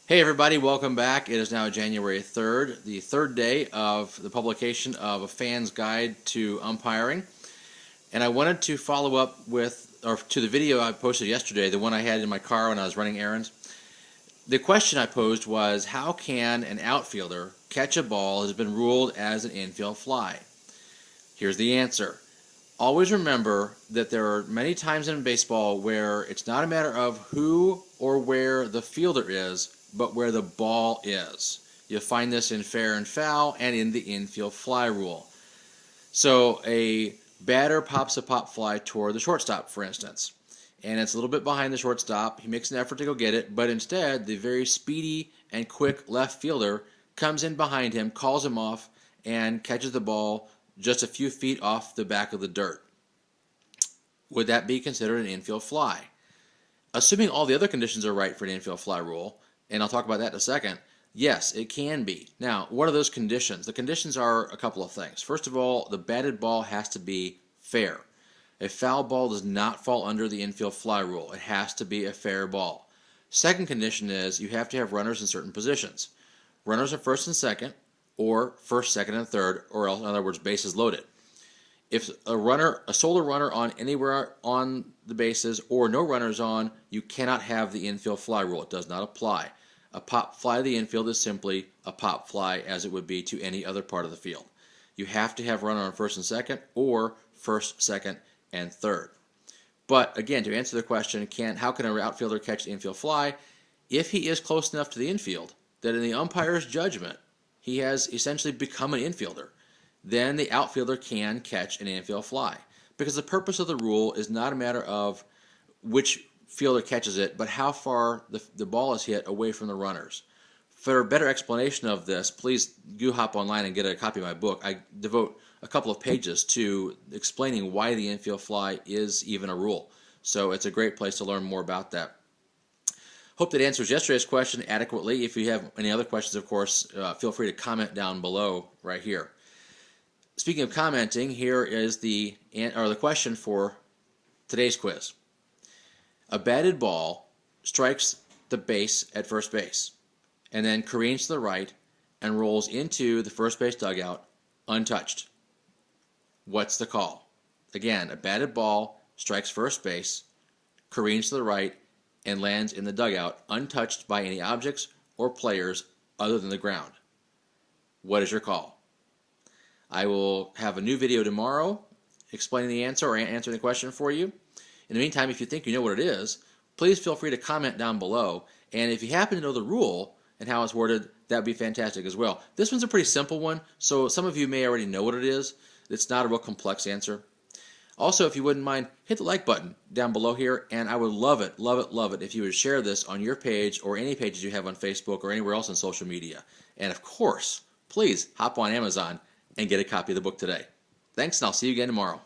Hey everybody, welcome back. It is now January 3rd, the third day of the publication of a fan's guide to umpiring. And I wanted to follow up to the video I posted yesterday, the one I had in my car when I was running errands. The question I posed was, how can an outfielder catch a ball that has been ruled as an infield fly? Here's the answer. Always remember that there are many times in baseball where it's not a matter of who or where the fielder is, but where the ball is. You'll find this in fair and foul and in the infield fly rule. So a batter pops a pop fly toward the shortstop, for instance, and it's a little bit behind the shortstop. He makes an effort to go get it, but instead the very speedy and quick left fielder comes in behind him, calls him off, and catches the ball just a few feet off the back of the dirt. Would that be considered an infield fly? Assuming all the other conditions are right for an infield fly rule, and I'll talk about that in a second, yes, it can be. Now, what are those conditions? The conditions are a couple of things. First of all, the batted ball has to be fair. A foul ball does not fall under the infield fly rule. It has to be a fair ball. Second condition is you have to have runners in certain positions. Runners are first and second, or first, second, and third, or else, in other words, bases loaded. If a solo runner on anywhere on the bases or no runners on, you cannot have the infield fly rule. It does not apply. A pop fly to the infield is simply a pop fly as it would be to any other part of the field. You have to have runner on first and second or first, second, and third. But again, to answer the question, how can an outfielder catch the infield fly? If he is close enough to the infield that in the umpire's judgment he has essentially become an infielder, then the outfielder can catch an infield fly. Because the purpose of the rule is not a matter of which fielder catches it, but how far the ball is hit away from the runners. For a better explanation of this, please do hop online and get a copy of my book. I devote a couple of pages to explaining why the infield fly is even a rule. So it's a great place to learn more about that. Hope that answers yesterday's question adequately. If you have any other questions, of course, feel free to comment down below right here. Speaking of commenting, here is the question for today's quiz. A batted ball strikes the base at first base and then careens to the right and rolls into the first base dugout untouched. What's the call? Again, a batted ball strikes first base, careens to the right, and lands in the dugout untouched by any objects or players other than the ground. What is your call? I will have a new video tomorrow explaining the answer or answering the question for you. In the meantime, if you think you know what it is, please feel free to comment down below. And if you happen to know the rule and how it's worded, that would be fantastic as well. This one's a pretty simple one, so some of you may already know what it is. It's not a real complex answer. Also, if you wouldn't mind, hit the like button down below here, and I would love it, love it, love it if you would share this on your page or any pages you have on Facebook or anywhere else on social media. And of course, please hop on Amazon and get a copy of the book today. Thanks, and I'll see you again tomorrow.